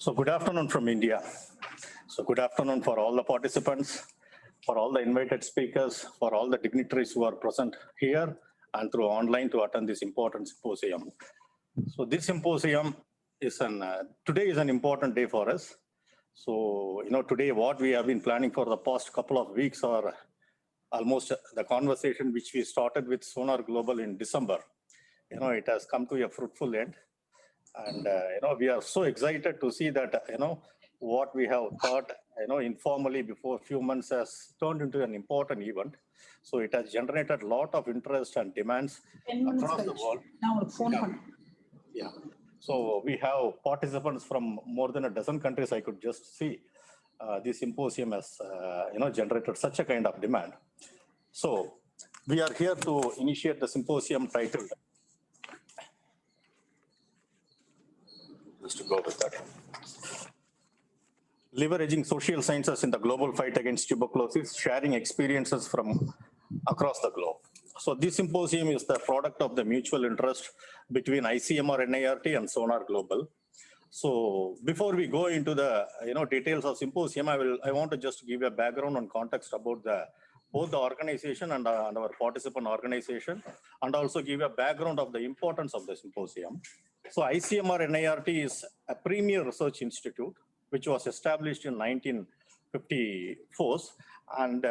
So good afternoon from India. So good afternoon for all the participants, for all the invited speakers, for all the dignitaries who are present here and through online to attend this important symposium. So this symposium is today is an important day for us. So, today what we have been planning for the past couple of weeks are almost the conversation which we started with Sonar Global in December. It has come to a fruitful end. And, we are so excited to see that, what we have thought, informally before a few months has turned into an important event. So it has generated a lot of interest and demands across the world. Yeah. So we have participants from more than a dozen countries. I could just see this symposium has, generated such a kind of demand. So we are here to initiate the symposium titled, just to go with that, Leveraging Social Sciences in the Global Fight Against Tuberculosis, Sharing Experiences from Across the Globe. So this symposium is the product of the mutual interest between ICMR NIRT and Sonar Global. So before we go into the details of symposium, I want to just give a background and context about both the organization and our participant organization, and also give a background of the importance of the symposium. So ICMR NIRT is a premier research institute which was established in 1954, and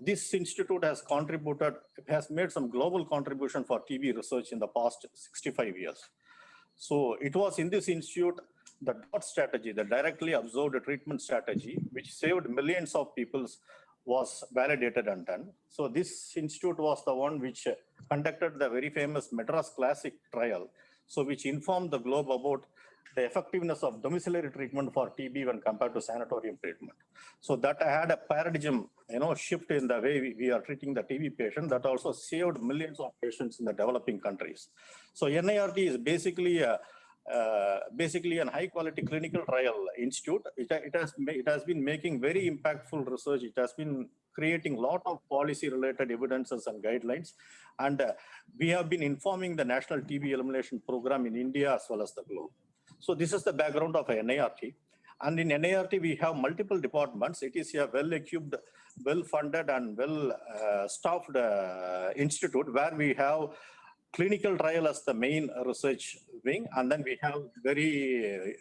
this institute has made some global contribution for TB research in the past 65 years. So it was in this institute the DOT strategy, the directly observed treatment strategy, which saved millions of people, was validated and done. So this institute was the one which conducted the very famous Madras Classic trial, so which informed the globe about the effectiveness of domiciliary treatment for TB when compared to sanatorium treatment. So that had a paradigm, shift in the way we are treating the TB patient, that also saved millions of patients in the developing countries. So NIRT is basically an high quality clinical trial institute. It has been making very impactful research. It has been creating a lot of policy related evidences and guidelines. And we have been informing the National TB Elimination Program in India as well as the globe. So this is the background of NIRT. And in NIRT, we have multiple departments. It is a well-equipped, well-funded, and well-staffed institute where we have clinical trial as the main research wing, and then we have very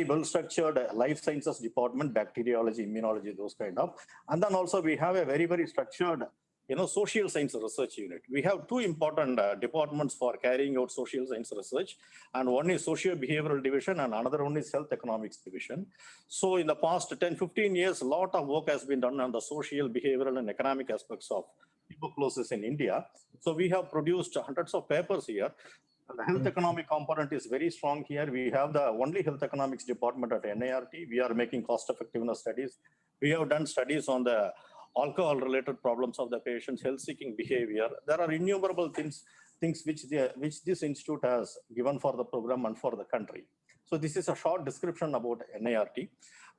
well-structured life sciences department, bacteriology, immunology, those kind of. And then also we have a very, very structured social science research unit. We have two important departments for carrying out social science research, and one is socio-behavioral division and another one is health economics division. So in the past 10-15 years, a lot of work has been done on the social, behavioral and economic aspects of tuberculosis in India. So we have produced hundreds of papers here. The health economic component is very strong here. We have the only health economics department at NIRT. We are making cost effectiveness studies. We have done studies on the alcohol-related problems of the patient's health-seeking behavior. There are innumerable things which this institute has given for the program and for the country. So this is a short description about NIRT.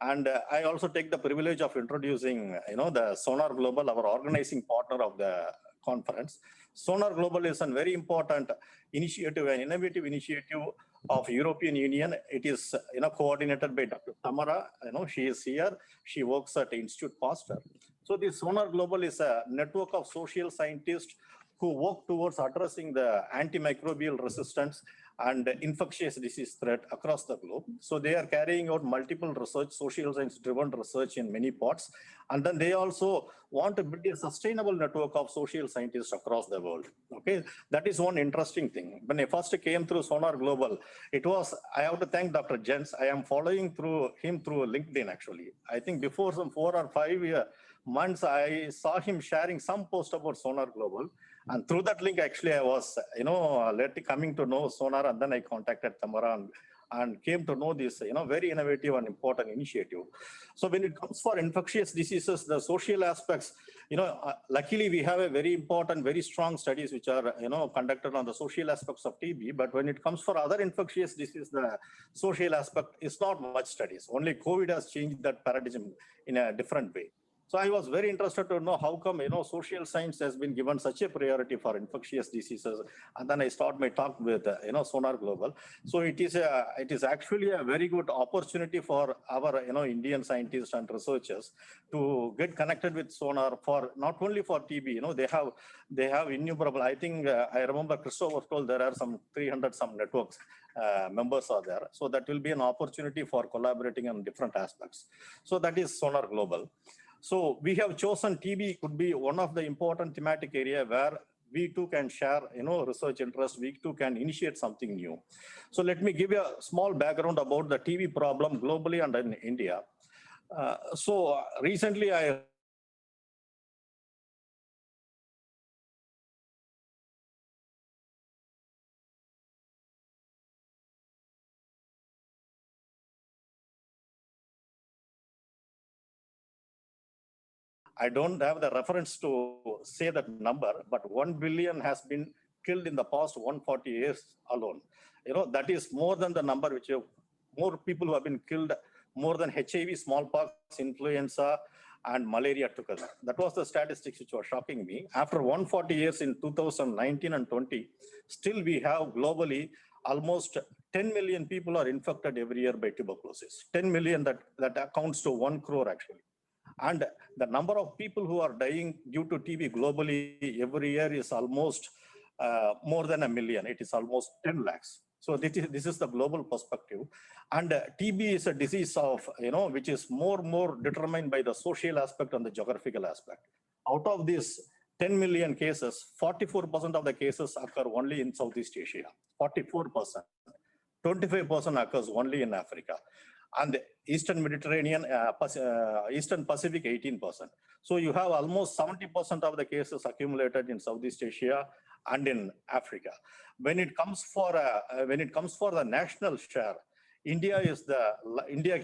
And I also take the privilege of introducing, the Sonar Global, our organizing partner of the conference. Sonar Global is a very important initiative, an innovative initiative of European Union. It is, coordinated by Dr. Tamara. She is here. She works at Institute Pasteur. So the Sonar Global is a network of social scientists who work towards addressing the antimicrobial resistance and infectious disease threat across the globe. So they are carrying out multiple research, social science driven research in many parts. And then they also want to build a sustainable network of social scientists across the world. Okay, that is one interesting thing. When I first came through Sonar Global, I have to thank Dr. Jens. I am following him through LinkedIn actually. I think before some 4 or 5 months, I saw him sharing some post about Sonar Global. And through that link, actually, I was, coming to know Sonar, and then I contacted Tamara and came to know this, very innovative and important initiative. So when it comes for infectious diseases, the social aspects, luckily we have a very important, very strong studies which are, conducted on the social aspects of TB. But when it comes for other infectious diseases, the social aspect is not much studies. Only COVID has changed that paradigm in a different way. So I was very interested to know how come, social science has been given such a priority for infectious diseases. And then I start my talk with, Sonar Global. So it is actually a very good opportunity for our, Indian scientists and researchers to get connected with Sonar for not only for TB, they have innumerable, I think, I remember Christopher told there are some 300 some networks members are there. So that will be an opportunity for collaborating on different aspects. So that is Sonar Global. So we have chosen TB could be one of the important thematic area where we too can share, research interest, we too can initiate something new. So let me give you a small background about the TB problem globally and in India. Recently I don't have the reference to say that number, but 1 billion has been killed in the past 140 years alone. That is more than the number which more people who have been killed, more than HIV, smallpox, influenza, and malaria together. That was the statistics which were shocking me. After 140 years in 2019 and 20, still we have globally almost 10 million people are infected every year by tuberculosis. 10 million, that accounts to 1 crore actually. And the number of people who are dying due to TB globally every year is almost more than 1 million. It is almost 10 lakhs. So this is the global perspective. And TB is a disease of, which is more determined by the social aspect and the geographical aspect. Out of these 10 million cases, 44% of the cases occur only in Southeast Asia, 44%. 25% occurs only in Africa. And the Eastern Mediterranean, Eastern Pacific, 18%. So you have almost 70% of the cases accumulated in Southeast Asia and in Africa. When it comes for the national share, India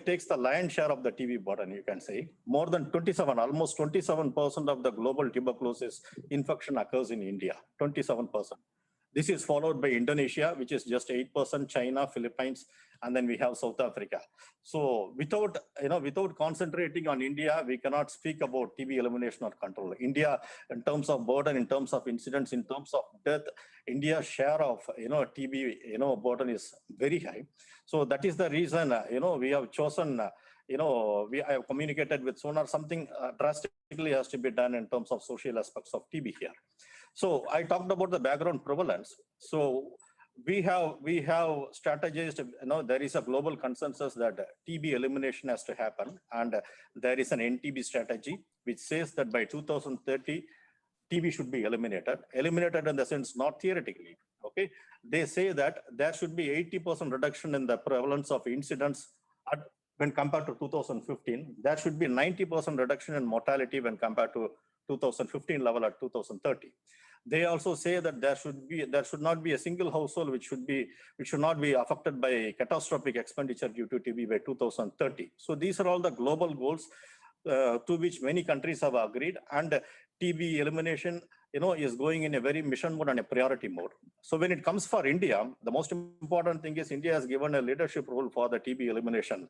takes the lion's share of the TB burden, you can say. More than almost 27% of the global tuberculosis infection occurs in India, 27%. This is followed by Indonesia, which is just 8%, China, Philippines, and then we have South Africa. So without concentrating on India, we cannot speak about TB elimination or control. India, in terms of burden, in terms of incidence, in terms of death, India's share of, TB, burden is very high. So that is the reason, we have chosen, I have communicated with Sonar, something drastically has to be done in terms of social aspects of TB here. So I talked about the background prevalence. So we have strategized, there is a global consensus that TB elimination has to happen. And there is an NTB strategy, which says that by 2030, TB should be eliminated. Eliminated in the sense, not theoretically, okay? They say that there should be 80% reduction in the prevalence of incidents when compared to 2015. There should be 90% reduction in mortality when compared to 2015 level at 2030. They also say that there should not be a single household which should not be affected by catastrophic expenditure due to TB by 2030. So these are all the global goals to which many countries have agreed, and TB elimination, is going in a very mission mode and a priority mode. So when it comes for India, the most important thing is India has given a leadership role for the TB elimination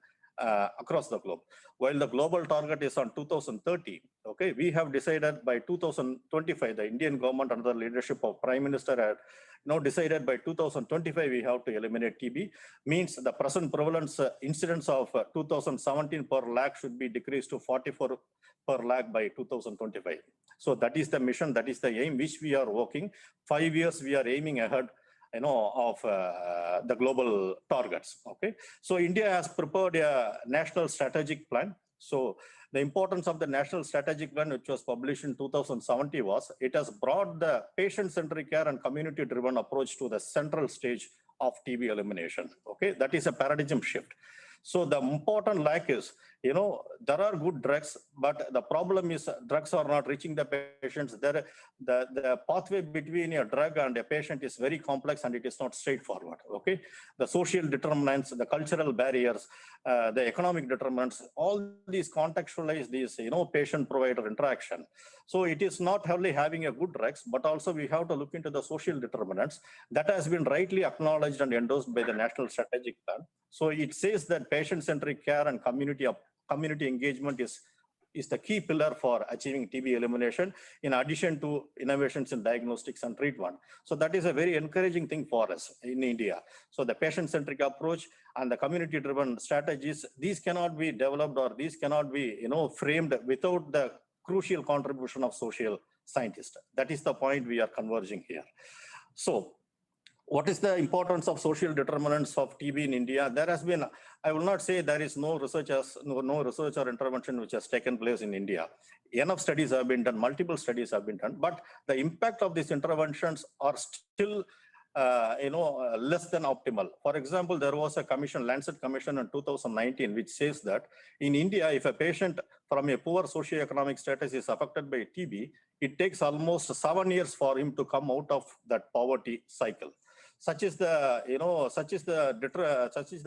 across the globe. While the global target is on 2030, okay, we have decided by 2025, the Indian government under the leadership of Prime Minister had decided by 2025 we have to eliminate TB. Means the present prevalence incidence of 2017 per lakh should be decreased to 44 per lakh by 2025. So that is the mission, that is the aim which we are working. 5 years we are aiming ahead, of the global targets. Okay, so India has prepared a national strategic plan. So the importance of the national strategic plan, which was published in 2017, was it has brought the patient-centric care and community-driven approach to the central stage of TB elimination. Okay, that is a paradigm shift. So the important lack is, there are good drugs, but the problem is drugs are not reaching the patients. The pathway between a drug and a patient is very complex and it is not straightforward. Okay, the social determinants, the cultural barriers, the economic determinants, all these contextualize these, patient-provider interaction. So it is not only having a good drugs, but also we have to look into the social determinants that has been rightly acknowledged and endorsed by the National Strategic Plan. So it says that patient-centric care and community engagement is is the key pillar for achieving TB elimination, in addition to innovations in diagnostics and treatment. So that is a very encouraging thing for us in India. So the patient-centric approach and the community-driven strategies, these cannot be developed or these cannot be, framed without the crucial contribution of social scientists. That is the point we are converging here. So what is the importance of social determinants of TB in India? There has been, I will not say there is no research or intervention which has taken place in India. Enough studies have been done, multiple studies have been done, but the impact of these interventions are still less than optimal. For example, there was a commission, Lancet Commission in 2019, which says that in India, if a patient from a poor socioeconomic status is affected by TB, it takes almost 7 years for him to come out of that poverty cycle. Such is the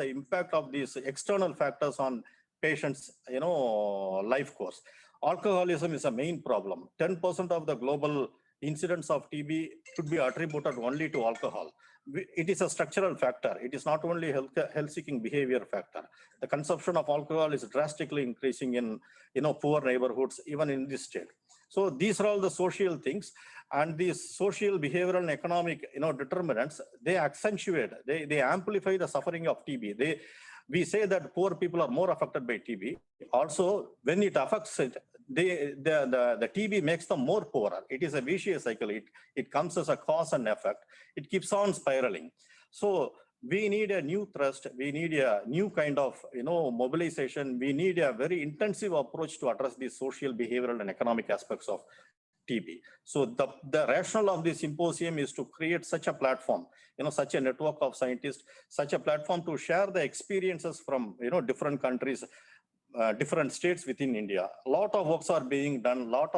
impact of these external factors on patients, life course. Alcoholism is a main problem. 10% of the global incidence of TB could be attributed only to alcohol. It is a structural factor. It is not only health-seeking behavior factor. The consumption of alcohol is drastically increasing in, poor neighborhoods, even in this state. So these are all the social things, and these social, behavioral, and economic, determinants, they accentuate, they amplify the suffering of TB. We say that poor people are more affected by TB. Also, when it affects it, the TB makes them more poorer. It is a vicious cycle. It comes as a cause and effect. It keeps on spiraling. So we need a new thrust. We need a new kind of, mobilization. We need a very intensive approach to address these social, behavioral, and economic aspects of TB. So the rationale of this symposium is to create such a platform, such a network of scientists, such a platform to share the experiences from, different countries, different states within India. A lot of works are being done, a lot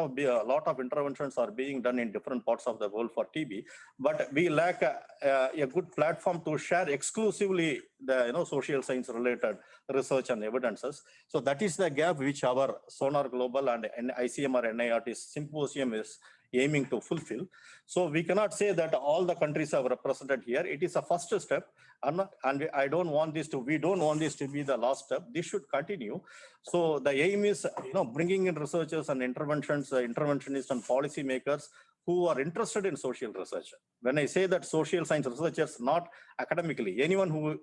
of interventions are being done in different parts of the world for TB, but we lack a good platform to share exclusively the social science related research and evidences. So that is the gap which our SONAR Global and ICMR NIRT symposium is aiming to fulfill. So we cannot say that all the countries are represented here. It is a first step, and we don't want this to be the last step. This should continue. So the aim is, bringing in researchers and interventionists and policy makers who are interested in social research. When I say that social science researchers, not academically, anyone who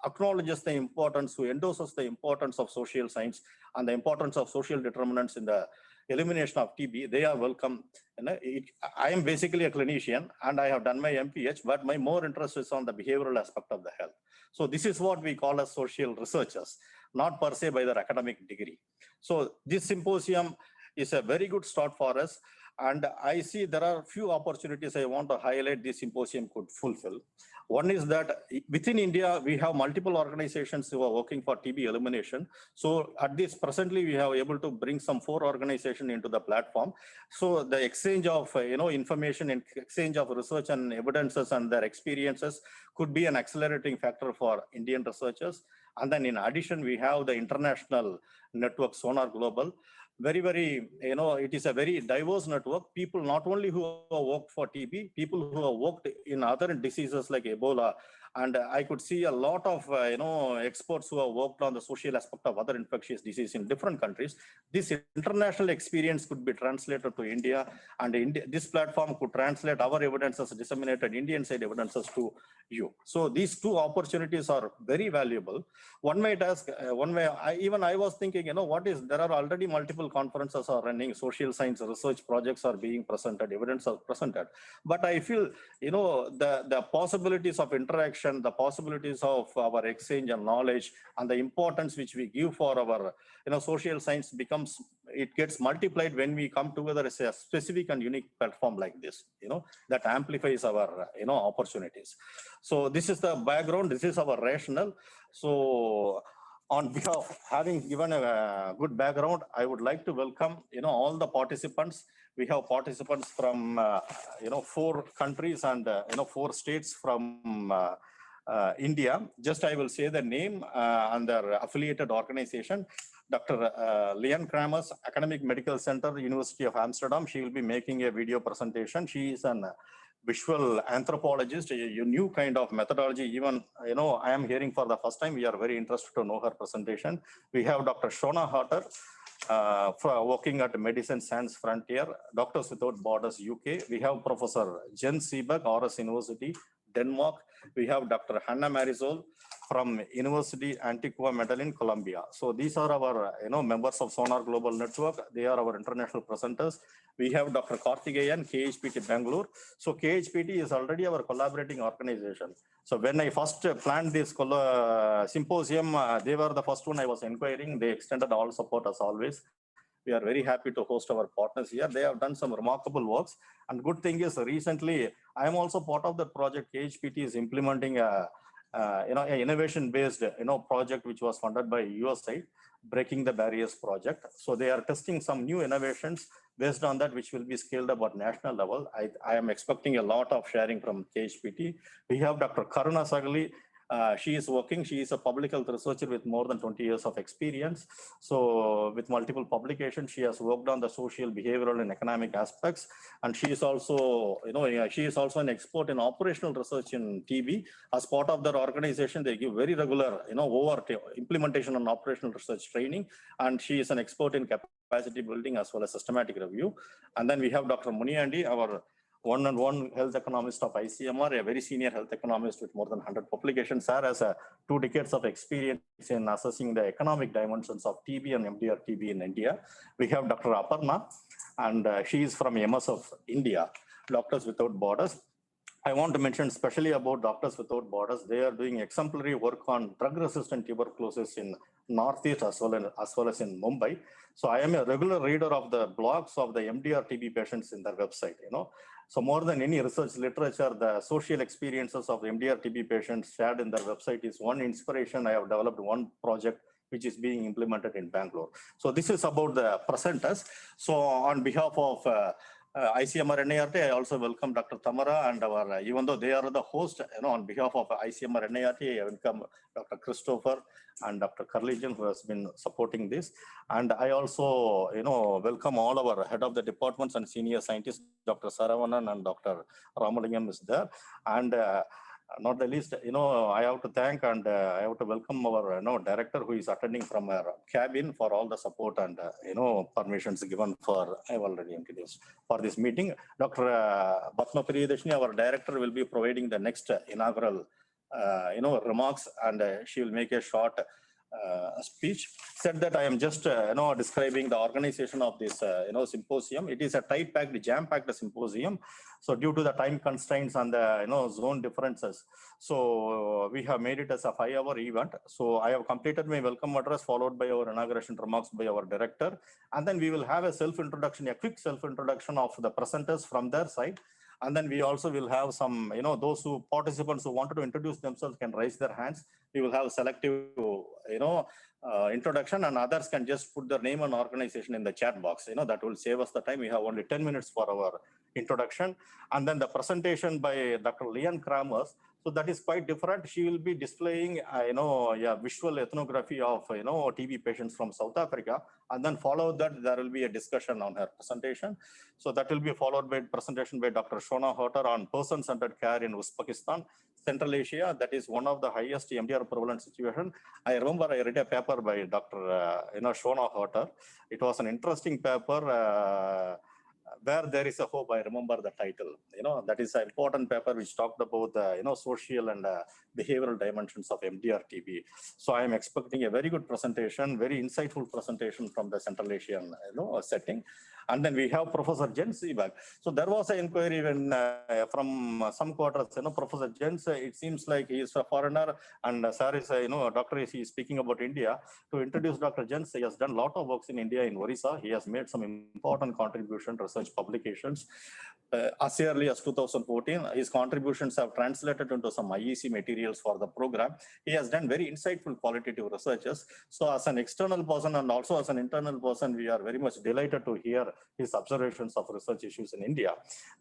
acknowledges the importance, who endorses the importance of social science and the importance of social determinants in the elimination of TB, they are welcome. I am basically a clinician and I have done my MPH, but my more interest is on the behavioral aspect of the health. So this is what we call as social researchers, not per se by their academic degree. So this symposium is a very good start for us. And I see there are few opportunities I want to highlight this symposium could fulfill. One is that within India, we have multiple organizations who are working for TB elimination. So at this presently, we have able to bring some 4 organizations into the platform. So the exchange of information and exchange of research and evidences and their experiences could be an accelerating factor for Indian researchers. And then in addition, we have the international network SONAR Global. Very, it is a very diverse network. People not only who have worked for TB, people who have worked in other diseases like Ebola. And I could see a lot of, experts who have worked on the social aspect of other infectious diseases in different countries. This international experience could be translated to India, and this platform could translate our evidences, disseminated Indian side evidences to you. So these 2 opportunities are very valuable. One might ask, I was thinking, there are already multiple conferences are running, social science research projects are being presented, evidence are presented. But I feel, the possibilities of interaction, the possibilities of our exchange and knowledge and the importance which we give for our social science gets multiplied when we come together as a specific and unique platform like this, that amplifies our opportunities. So this is the background, this is our rationale. So on behalf of having given a good background, I would like to welcome all the participants. We have participants from 4 countries and 4 states from India. Just I will say the name and their affiliated organization. Dr. Lian Kramers, Academic Medical Center, University of Amsterdam. She will be making a video presentation. She is an visual anthropologist, a new kind of methodology. Even, I am hearing for the first time. We are very interested to know her presentation. We have Dr. Shona Harter. for working at Medicine Sans Frontier, Doctors Without Borders UK. We have Professor Jens Seberg, RS University, Denmark. We have Dr. Hannah Marisol from University Antigua Medellin, Colombia. So these are our members of Sonar Global Network. They are our international presenters. We have Dr. Karthikeyan, KHPT Bangalore. So KHPT is already our collaborating organization. So when I first planned this symposium, they were the first one I was inquiring. They extended all support as always. We are very happy to host our partners here. They have done some remarkable works. And good thing is recently, I am also part of that project. KHPT is implementing a innovation-based project which was funded by USAID, Breaking the Barriers project. So they are testing some new innovations based on that, which will be scaled up at national level. I am expecting a lot of sharing from KHPT. We have Dr. Karuna Sagli. She is a public health researcher with more than 20 years of experience. So with multiple publications, she has worked on the social, behavioral, and economic aspects. And she is also, an expert in operational research in TB. As part of their organization, they give very regular, implementation and operational research training. And she is an expert in capacity building as well as systematic review. And then we have Dr. Muniandi, our one-on-one health economist of ICMR, a very senior health economist with more than 100 publications. Sir has 2 decades of experience in assessing the economic dimensions of TB and MDR-TB in India. We have Dr. Aparna, and she is from MSF India, Doctors Without Borders. I want to mention especially about Doctors Without Borders. They are doing exemplary work on drug-resistant tuberculosis in Northeast as well as in Mumbai. So I am a regular reader of the blogs of the MDR-TB patients in their website. So more than any research literature, the social experiences of MDR-TB patients shared in their website is one inspiration. I have developed one project which is being implemented in Bangalore. So this is about the presenters. So on behalf of ICMR NIRT, I also welcome Dr. Tamara and even though they are the host, on behalf of ICMR NIRT, I welcome Dr. Christopher and Dr. Karlijan, who has been supporting this. And I also, welcome all our head of the departments and senior scientists, Dr. Saravanan and Dr. Ramalingam is there. And not the least, I have to thank and I have to welcome our director who is attending from our cabin for all the support and permissions given for, I've already introduced, for this meeting. Dr. Bhatma Priyadashini, our director, will be providing the next inaugural remarks, and she will make a short speech. Said that I am just describing the organization of this symposium. It is a tight-packed, jam-packed symposium. So due to the time constraints and the zone differences, so we have made it as a 5-hour event. So I have completed my welcome address, followed by our inauguration remarks by our director, and then we will have a self-introduction, a quick self-introduction of the presenters from their side. And then we also will have some, those participants who wanted to introduce themselves can raise their hands. We will have selective, introduction, and others can just put their name and organization in the chat box. That will save us the time. We have only 10 minutes for our introduction. And then the presentation by Dr. Leon Kramers. So that is quite different. She will be displaying, visual ethnography of, TB patients from South Africa. And then follow that, there will be a discussion on her presentation. So that will be followed by presentation by Dr. Shona Hotter on person-centered care in Uzbekistan, Central Asia. That is one of the highest MDR prevalent situation. I remember I read a paper by Dr. Shona Hotter. It was an interesting paper. Where there is a hope, I remember the title. That is an important paper which talked about the social and behavioral dimensions of MDR-TB. So I am expecting a very good presentation, very insightful presentation from the Central Asian setting. And then we have Professor Jens Seberg. So there was an inquiry when from some quarters, Professor Jens, it seems like he is a foreigner, and sir is, doctor is speaking about India. To introduce Dr. Jens, he has done a lot of works in India, in Orissa. He has made some important contribution, research publications. As early as 2014, his contributions have translated into some IEC materials for the program. He has done very insightful qualitative researches. So as an external person and also as an internal person, we are very much delighted to hear his observations of research issues in India.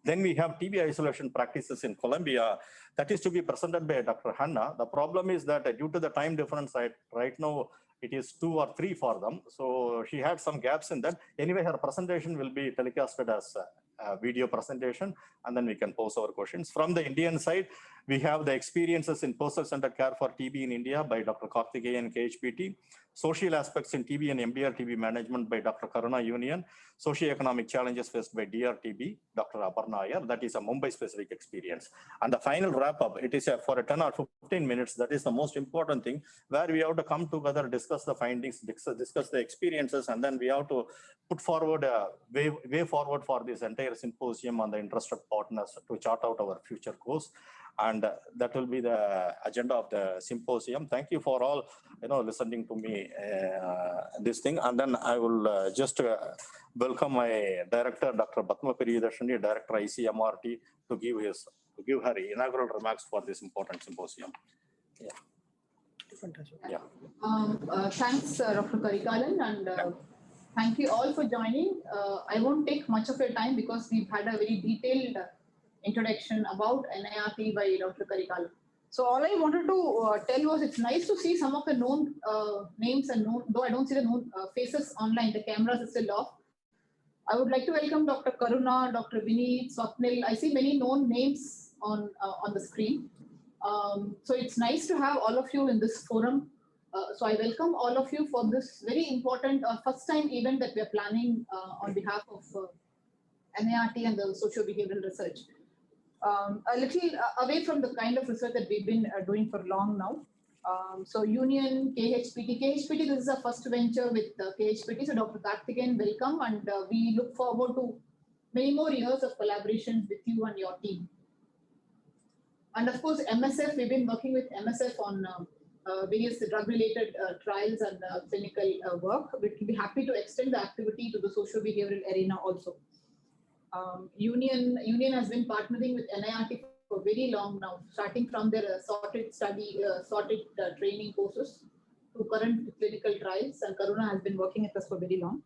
Then we have TB isolation practices in Colombia. That is to be presented by Dr. Hannah. The problem is that due to the time difference, right now, it is 2 or 3 for them. So she had some gaps in that. Anyway, her presentation will be telecasted as a video presentation, and then we can pose our questions. From the Indian side, We have the experiences in person-centered care for TB in India by Dr. Karthikeyan, KHPT, social aspects in TB and MDR TB management by Dr. Karuna Union, socioeconomic challenges faced by DRTB, Dr. Aparna Iyer. That is a Mumbai-specific experience. And the final wrap-up, it is for a 10 or 15 minutes. That is the most important thing, where we have to come together, discuss the findings, discuss the experiences, and then we have to put forward a way forward for this entire symposium on the interested partners to chart out our future course. And that will be the agenda of the symposium. Thank you for all, listening to me this thing. And then I will just welcome my director, Dr. Padma Priyadarshini, Director ICMRT, to give her inaugural remarks for this important symposium. Yeah. Thanks, Dr. Karikalan, and thank you all for joining. I won't take much of your time because we've had a very detailed introduction about NIRT by Dr. Karikalan. So all I wanted to tell was it's nice to see some of the known names, and though I don't see the known faces online, the cameras are still off. I would like to welcome Dr. Karuna, Dr. Vineet, Swapnil. I see many known names on the screen. So it's nice to have all of you in this forum. So I welcome all of you for this very important first time event that we are planning on behalf of NIRT and the socio-behavioral research. A little away from the kind of research that we've been doing for long now. So Union, KHPT, this is our first venture with KHPT. So Dr. Karthikeyan, welcome, and we look forward to many more years of collaboration with you and your team. And of course, MSF, we've been working with MSF on various drug-related trials and clinical work. We'll be happy to extend the activity to the social-behavioral arena also. Union has been partnering with NIRT for very long now, starting from their sorted training courses to current clinical trials, and Karuna has been working with us for very long.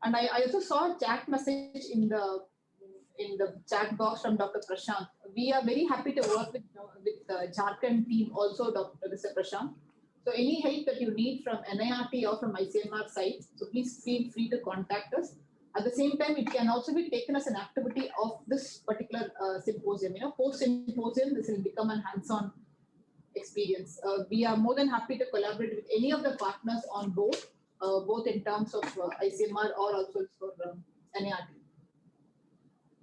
And I also saw a chat message in the chat box from Dr. Prashant. We are very happy to work with the Jharkhand team also, Dr. Prashant. So any help that you need from NIRT or from ICMR side, so please feel free to contact us. At the same time, it can also be taken as an activity of this particular symposium. Post-symposium, this will become a hands-on experience. We are more than happy to collaborate with any of the partners on both in terms of ICMR or also for NIRT.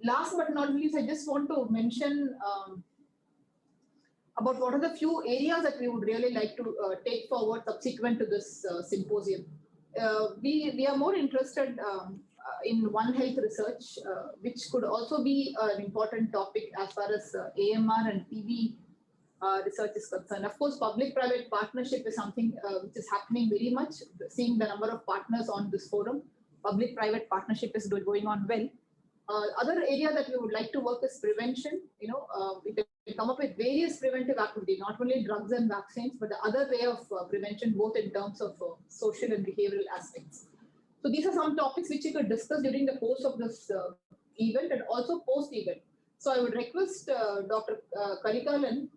Last but not least, I just want to mention about what are the few areas that we would really like to take forward subsequent to this symposium. We are more interested in One Health research, which could also be an important topic as far as AMR and TB research is concerned. Of course, public-private partnership is something which is happening very much. Seeing the number of partners on this forum, public-private partnership is going on well. Other area that we would like to work is prevention. We can come up with various preventive activity, not only drugs and vaccines, but the other way of prevention, both in terms of social and behavioral aspects. So these are some topics which you could discuss during the course of this event and also post-event. So I would request Dr. Karikalan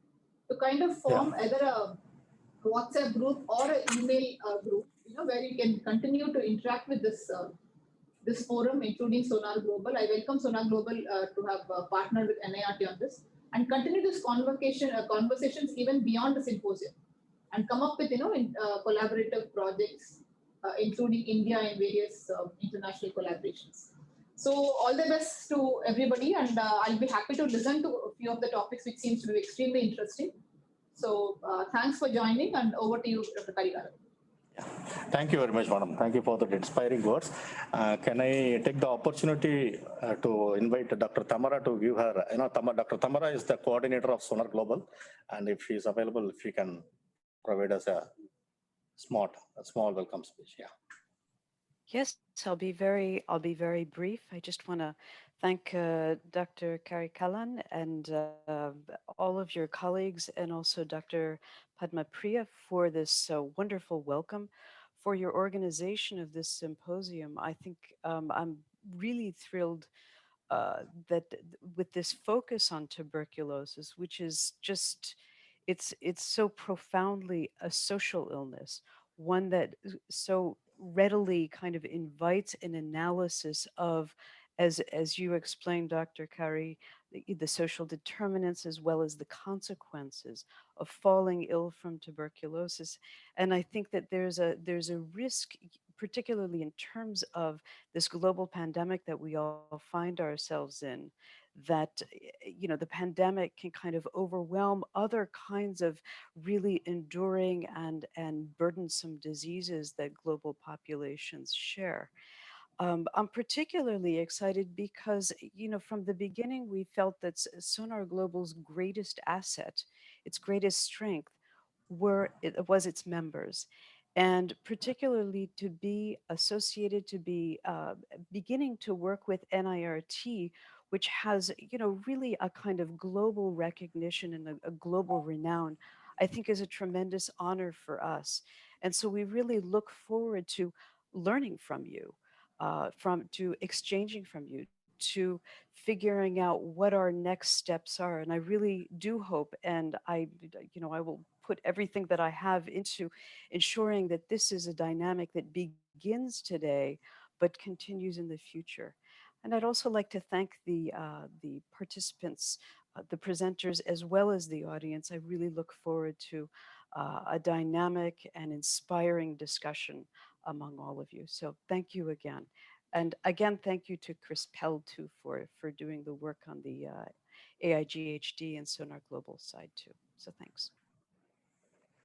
to kind of form either a WhatsApp group or an email group, where you can continue to interact with this this forum, including Sonar Global. I welcome Sonar Global to have partnered with NIRT on this and continue this conversations even beyond the symposium and come up with collaborative projects, including India and various international collaborations. So all the best to everybody, and I'll be happy to listen to a few of the topics which seems to be extremely interesting. So thanks for joining, and over to you, Dr. Karikalan. Thank you very much, madam. Thank you for the inspiring words. Can I take the opportunity to invite Dr. Tamara to give her, Dr. Tamara is the coordinator of Sonar Global, and if she is available, if she can provide us a small welcome speech. Yeah. Yes, I'll be very brief. I just want to thank Dr. Karikalan and all of your colleagues, and also Dr. Padma Priya for this wonderful welcome, for your organization of this symposium. I think I'm really thrilled that with this focus on tuberculosis, which is just, it's so profoundly a social illness, one that so readily kind of invites an analysis of, as you explained, Dr. Kari, the social determinants as well as the consequences of falling ill from tuberculosis. And I think that there's a risk, particularly in terms of this global pandemic that we all find ourselves in, that the pandemic can kind of overwhelm other kinds of really enduring and burdensome diseases that global populations share. I'm particularly excited because, from the beginning, we felt that Sonar Global's greatest asset, its greatest strength, was its members. And particularly to be associated, to be beginning to work with NIRT, which has, really a kind of global recognition and a global renown, I think is a tremendous honor for us. And so we really look forward to learning from you, from to exchanging from you, to figuring out what our next steps are. And I really do hope, and I will put everything that I have into ensuring that this is a dynamic that begins today but continues in the future. And I'd also like to thank the participants, the presenters, as well as the audience. I really look forward to a dynamic and inspiring discussion among all of you. So thank you again. And again, thank you to Chris Pell too for doing the work on the AIGHD and Sonar Global side too. So thanks.